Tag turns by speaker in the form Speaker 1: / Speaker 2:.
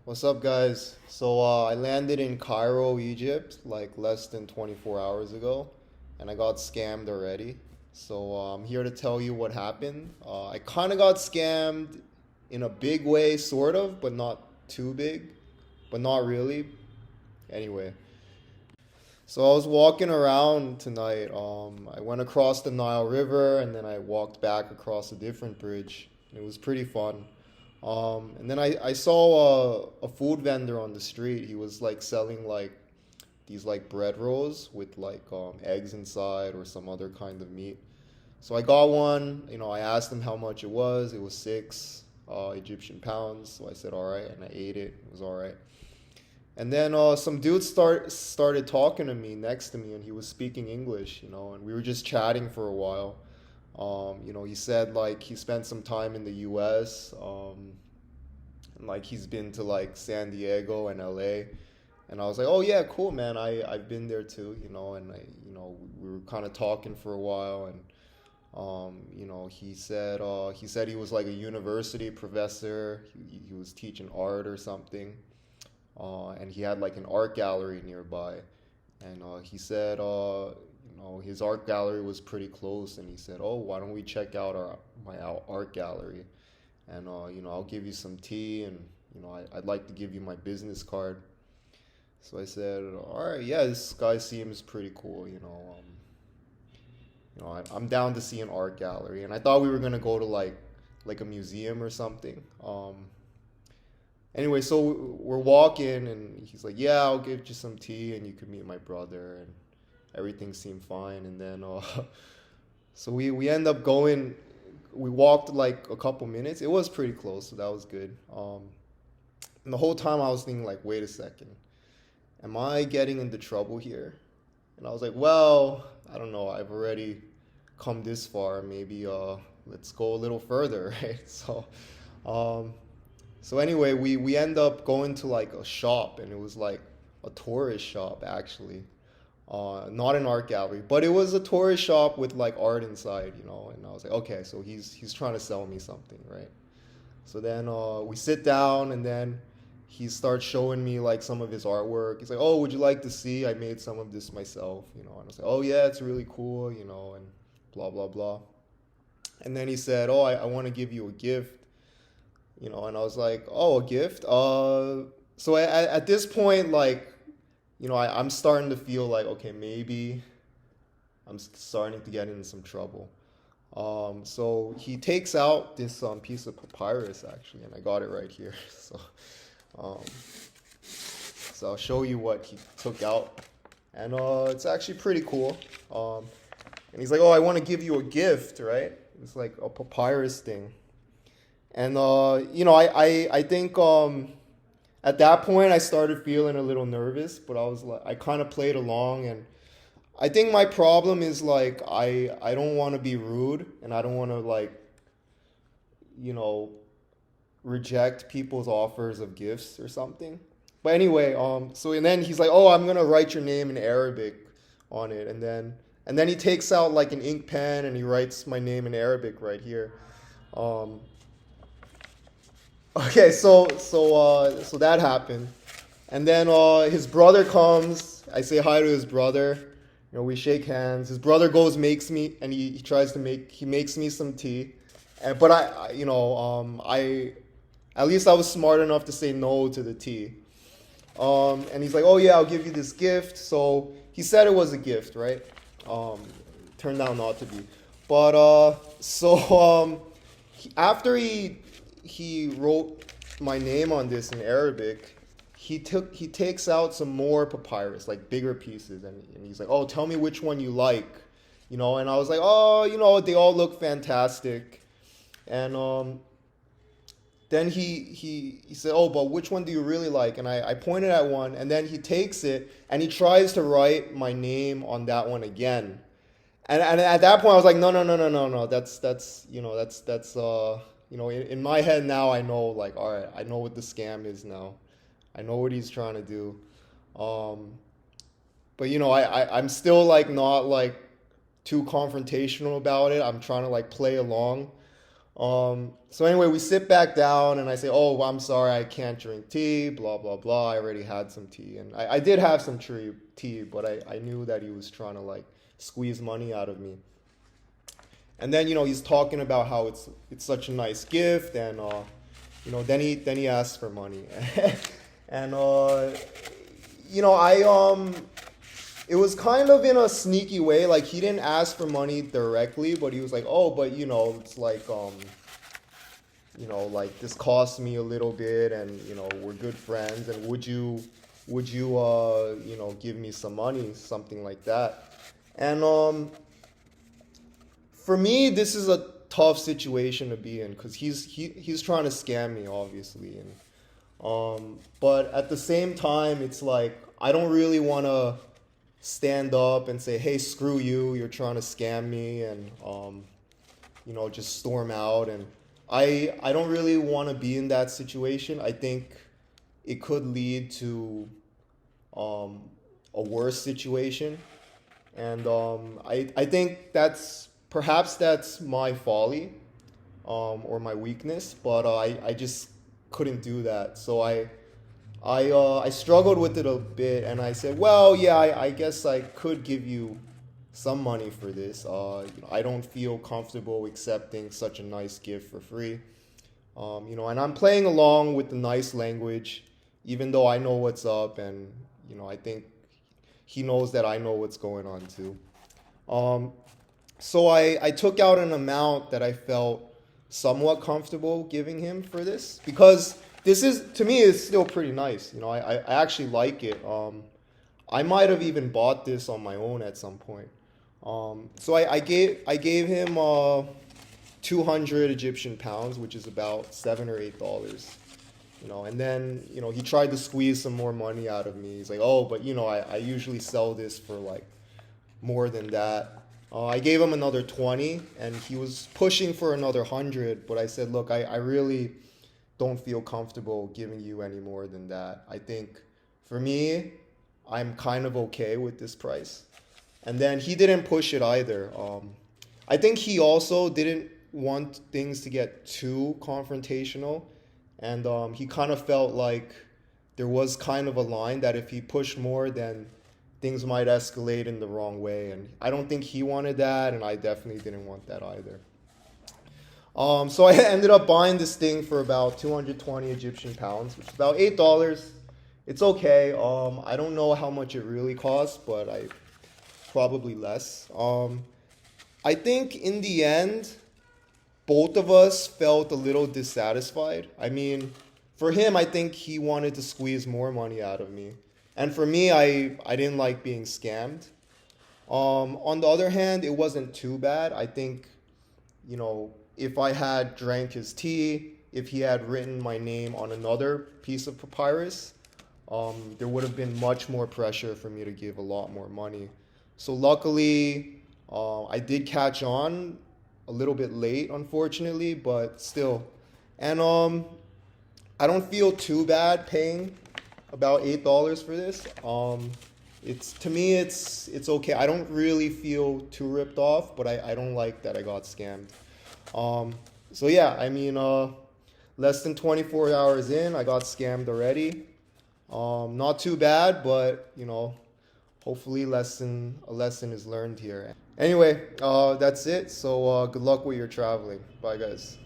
Speaker 1: What's up, guys? I landed in Cairo, Egypt, like less than 24 hours ago, and I got scammed already. I'm here to tell you what happened. I kind of got scammed in a big way, sort of, but not too big, but not really. Anyway, so I was walking around tonight. I went across the Nile River and then I walked back across a different bridge. It was pretty fun. And then I saw a food vendor on the street. He was like selling like these like bread rolls with like eggs inside or some other kind of meat. So I got one. I asked him how much it was. It was six Egyptian pounds. So I said, all right, and I ate it. It was all right. And then some dude started talking to me next to me, and he was speaking English, and we were just chatting for a while. He said like he spent some time in the U.S. And like he's been to like San Diego and L.A. And I was like, oh yeah, cool, man. I've been there too, and we were kind of talking for a while, and he said he was like a university professor. He was teaching art or something, and he had like an art gallery nearby. And he said, his art gallery was pretty close, and he said, "Oh, why don't we check out my art gallery? And I'll give you some tea, and I'd like to give you my business card." So I said, "All right, yeah, this guy seems pretty cool. I'm down to see an art gallery." And I thought we were gonna go to like a museum or something. Anyway, so we're walking, and he's like, "Yeah, I'll give you some tea, and you can meet my brother." And everything seemed fine. And then, so we end up going. We walked like a couple minutes. It was pretty close, so that was good. And the whole time I was thinking, like, wait a second, am I getting into trouble here? And I was like, well, I don't know. I've already come this far. Maybe let's go a little further, right? Um, so anyway, we end up going to like a shop, and it was like a tourist shop actually, not an art gallery, but it was a tourist shop with like art inside. And I was like, okay, so he's trying to sell me something, right? So then we sit down, and then he starts showing me like some of his artwork. He's like, oh, would you like to see? I made some of this myself. And I was like, oh yeah, it's really cool. And blah blah blah. And then he said, oh, I want to give you a gift. And I was like, oh, a gift? So at this point, like, I'm starting to feel like, okay, maybe I'm starting to get in some trouble. So he takes out this piece of papyrus actually, and I got it right here. Um, so I'll show you what he took out, and it's actually pretty cool. And he's like, "Oh, I want to give you a gift, right?" It's like a papyrus thing, and I think at that point I started feeling a little nervous, but I kind of played along, and I think my problem is like I don't want to be rude, and I don't want to like you know reject people's offers of gifts or something. But anyway, so and then he's like, "Oh, I'm gonna write your name in Arabic on it," and then he takes out like an ink pen and he writes my name in Arabic right here. Um, okay, so that happened, and then his brother comes. I say hi to his brother. We shake hands. His brother goes makes me, and he tries to he makes me some tea, but I at least I was smart enough to say no to the tea. And he's like, "Oh yeah, I'll give you this gift." So he said it was a gift, right? Um, Turned out not to be. But after he wrote my name on this in Arabic, he takes out some more papyrus, like bigger pieces, and he's like, "Oh, tell me which one you like," And I was like, "Oh, they all look fantastic," and then he said, "Oh, but which one do you really like?" And I pointed at one, and then he takes it and he tries to write my name on that one again. And at that point, I was like, "No, no, no, no, no, no. That's in my head now. I know, like, all right, I know what the scam is now. I know what he's trying to do." Um, but I'm still like not like too confrontational about it. I'm trying to like play along. So anyway, we sit back down and I say, "Oh, I'm sorry, I can't drink tea, blah, blah, blah. I already had some tea." And I did have some tea, but I knew that he was trying to like squeeze money out of me. And then, he's talking about how it's such a nice gift and then he asks for money. And I it was kind of in a sneaky way. Like he didn't ask for money directly, but he was like, "Oh, but it's like like this cost me a little bit, and we're good friends, and would you give me some money, something like that." And for me, this is a tough situation to be in because he's trying to scam me, obviously, and but at the same time, it's like I don't really want to stand up and say, "Hey, screw you! You're trying to scam me," and just storm out. And I don't really want to be in that situation. I think it could lead to um, a worse situation, and I think that's my folly, or my weakness, but I just couldn't do that. So I struggled with it a bit, and I said, "Well, yeah, I guess I could give you some money for this. I don't feel comfortable accepting such a nice gift for free. And I'm playing along with the nice language, even though I know what's up, and I think he knows that I know what's going on too. Um, so I took out an amount that I felt somewhat comfortable giving him for this because this is to me is still pretty nice. I actually like it. I might have even bought this on my own at some point. So I gave him 200 Egyptian pounds, which is about $7 or $8. And then he tried to squeeze some more money out of me. He's like, "Oh, but I usually sell this for like more than that." I gave him another 20, and he was pushing for another 100, but I said, "Look, I really don't feel comfortable giving you any more than that. I think for me, I'm kind of okay with this price." And then he didn't push it either. I think he also didn't want things to get too confrontational, and he kind of felt like there was kind of a line that if he pushed more, then things might escalate in the wrong way. And I don't think he wanted that, and I definitely didn't want that either. So I ended up buying this thing for about 220 Egyptian pounds, which is about $8. It's okay. I don't know how much it really costs, but I probably less. I think in the end, both of us felt a little dissatisfied. I mean, for him, I think he wanted to squeeze more money out of me. And for me, I didn't like being scammed. On the other hand, it wasn't too bad. I think, if I had drank his tea, if he had written my name on another piece of papyrus, there would have been much more pressure for me to give a lot more money. So luckily, I did catch on a little bit late, unfortunately, but still. And I don't feel too bad paying about $8 for this. It's to me, it's okay. I don't really feel too ripped off, but I don't like that I got scammed. So yeah, I mean, less than 24 hours in, I got scammed already. Not too bad, but hopefully a lesson is learned here. Anyway, that's it. So good luck with your traveling. Bye, guys.